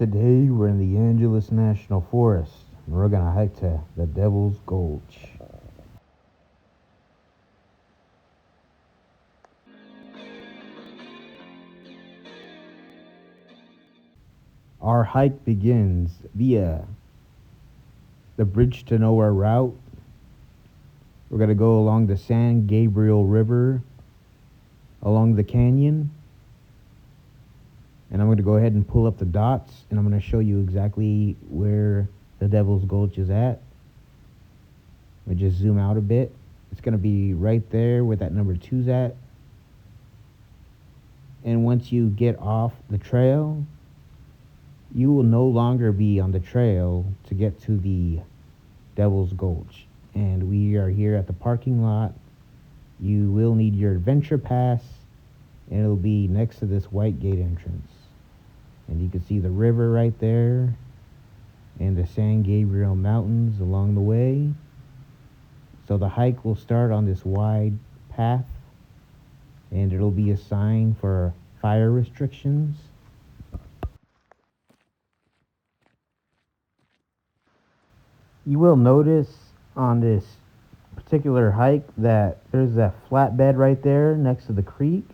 Today we're in the Angeles National Forest and we're gonna hike to the Devil's Gulch. Our hike begins via the Bridge to Nowhere route. We're gonna go along the San Gabriel River, along the canyon, and I'm gonna go ahead and pull up the dots and I'm gonna show you exactly where the Devil's Gulch is at. Let me just zoom out a bit. It's gonna be right there where that number 2's at. And once you get off the trail, you will no longer be on the trail to get to the Devil's Gulch. And we are here at the parking lot. You will need your adventure pass, and it'll be next to this white gate entrance. And you can see the river right there and the San Gabriel Mountains along the way. So the hike will start on this wide path, and it'll be a sign for fire restrictions. You will notice on this particular hike that there's that flatbed right there next to the creek.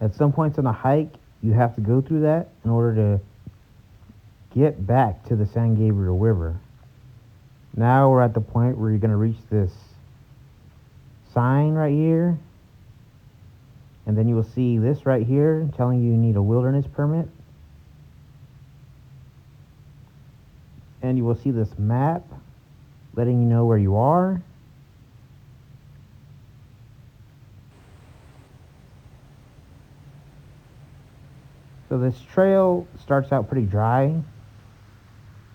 At some points on the hike, you have to go through that in order to get back to the San Gabriel River. Now we're at the point where you're going to reach this sign right here. And then you will see this right here telling you need a wilderness permit. And you will see this map letting you know where you are. So this trail starts out pretty dry,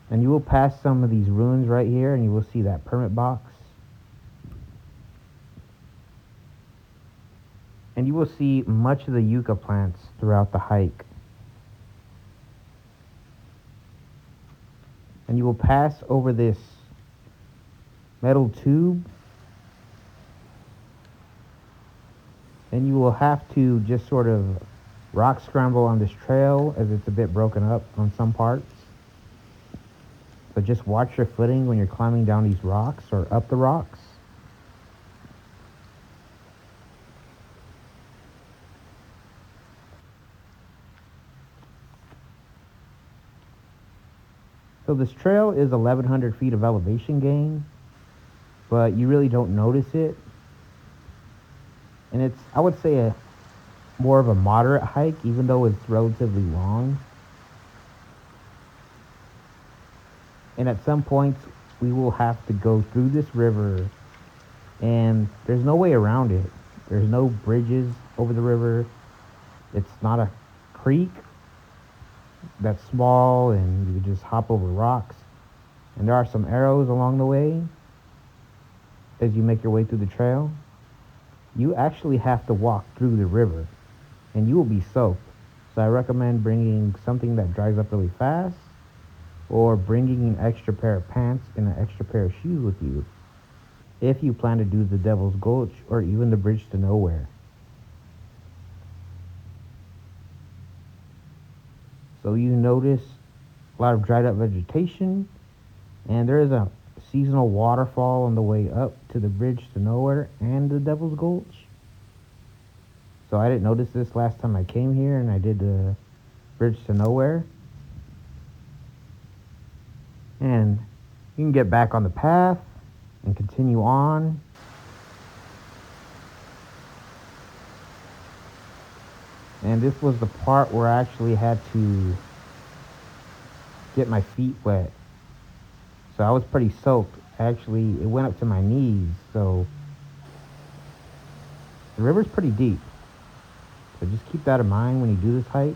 and you will pass some of these ruins right here, and you will see that permit box. And you will see much of the yucca plants throughout the hike. And you will pass over this metal tube, and you will have to just sort of rock scramble on this trail as it's a bit broken up on some parts. So just watch your footing when you're climbing down these rocks or up the rocks. So this trail is 1,100 feet of elevation gain, but you really don't notice it. And it's, I would say, more of a moderate hike, even though it's relatively long. And at some points, we will have to go through this river, and there's no way around it. There's no bridges over the river. It's not a creek that's small and you just hop over rocks. And there are some arrows along the way as you make your way through the trail. You actually have to walk through the river, and you will be soaked. So I recommend bringing something that dries up really fast, or bringing an extra pair of pants and an extra pair of shoes with you if you plan to do the Devil's Gulch or even the Bridge to Nowhere. So you notice a lot of dried up vegetation, and there is a seasonal waterfall on the way up to the Bridge to Nowhere and the Devil's Gulch. So I didn't notice this last time I came here and I did the Bridge to Nowhere. And you can get back on the path and continue on. And this was the part where I actually had to get my feet wet. So I was pretty soaked. Actually, it went up to my knees. So the river's pretty deep. So just keep that in mind when you do this hike.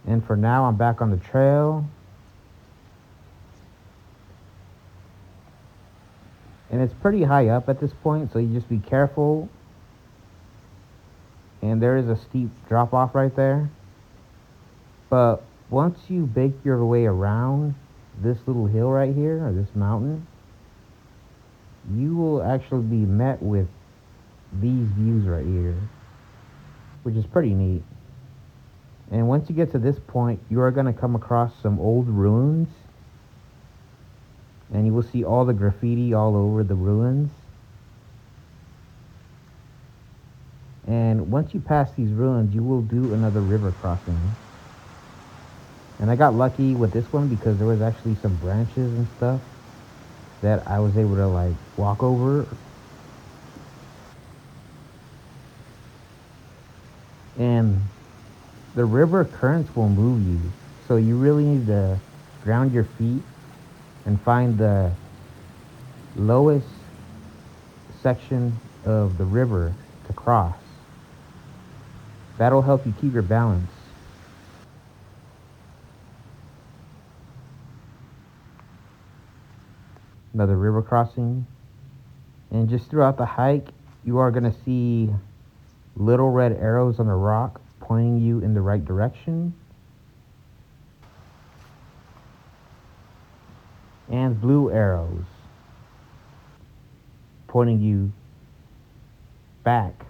And for now, I'm back on the trail. And it's pretty high up at this point, so you just be careful. And there is a steep drop off right there. But once you bake your way around this little hill right here, or this mountain, you will actually be met with these views right here. which is pretty neat. And once you get to this point, you are going to come across some old ruins, and you will see all the graffiti all over the ruins. And once you pass these ruins, you will do another river crossing. And I got lucky with this one because there was actually some branches and stuff that I was able to like walk over. And the river currents will move you. So you really need to ground your feet and find the lowest section of the river to cross. That'll help you keep your balance. Another river crossing. And just throughout the hike, you are going to see little red arrows on the rock pointing you in the right direction, and blue arrows pointing you back.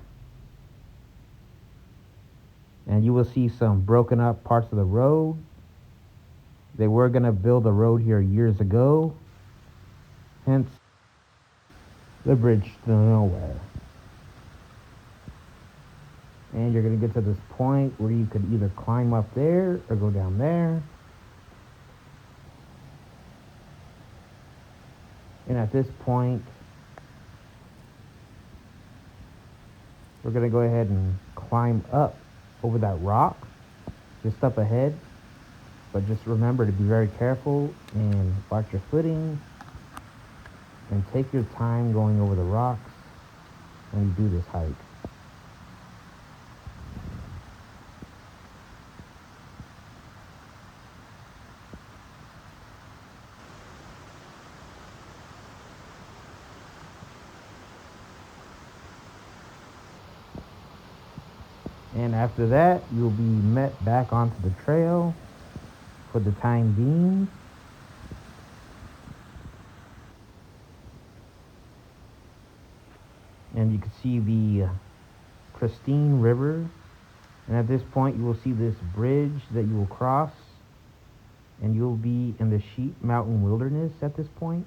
And you will see some broken up parts of the road. They were going to build a road here years ago, hence the bridge to nowhere. And you're going to get to this point where you could either climb up there or go down there. And at this point, we're going to go ahead and climb up over that rock, just up ahead. But just remember to be very careful and watch your footing and take your time going over the rocks when you do this hike. And after that, you'll be met back onto the trail for the time being. And you can see the pristine river. And at this point, you will see this bridge that you will cross. And you'll be in the Sheep Mountain Wilderness at this point.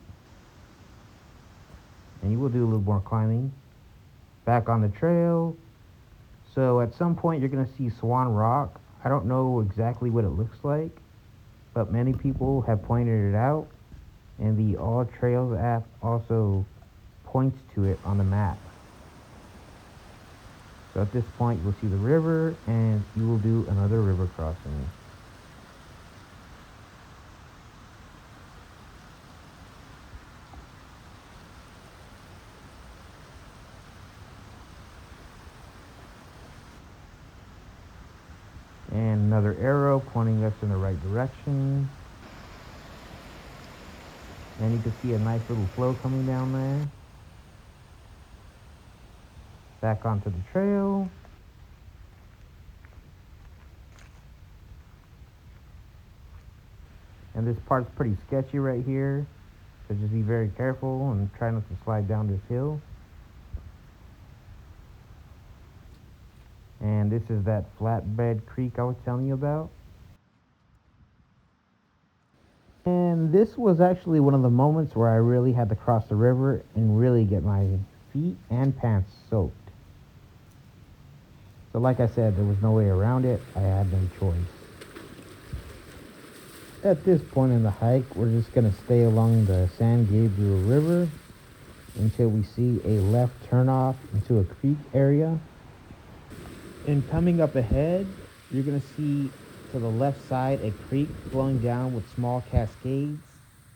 And you will do a little more climbing. Back on the trail. So at some point, you're going to see Swan Rock. I don't know exactly what it looks like, but many people have pointed it out. And the All Trails app also points to it on the map. So at this point, you'll see the river, and you will do another river crossing. And another arrow pointing us in the right direction. And you can see a nice little flow coming down there. Back onto the trail. And this part's pretty sketchy right here. So just be very careful and try not to slide down this hill. And this is that flatbed creek I was telling you about. And this was actually one of the moments where I really had to cross the river and really get my feet and pants soaked. So like I said, there was no way around it. I had no choice. At this point in the hike, we're just going to stay along the San Gabriel River until we see a left turnoff into a creek area. And coming up ahead, you're going to see to the left side a creek flowing down with small cascades.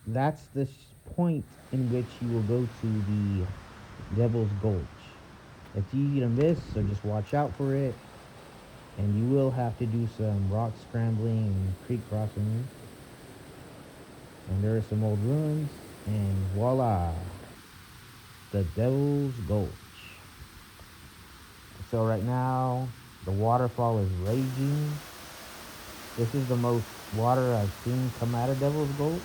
That's the point in which you will go to the Devil's Gulch. It's easy to miss, so just watch out for it. And you will have to do some rock scrambling and creek crossing. And there are some old ruins, and voila, the Devil's Gulch. So right now, the waterfall is raging. This is the most water I've seen come out of Devil's Gulch.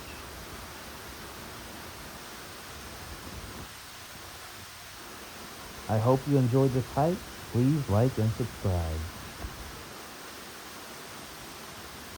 I hope you enjoyed this hike. please like and subscribe.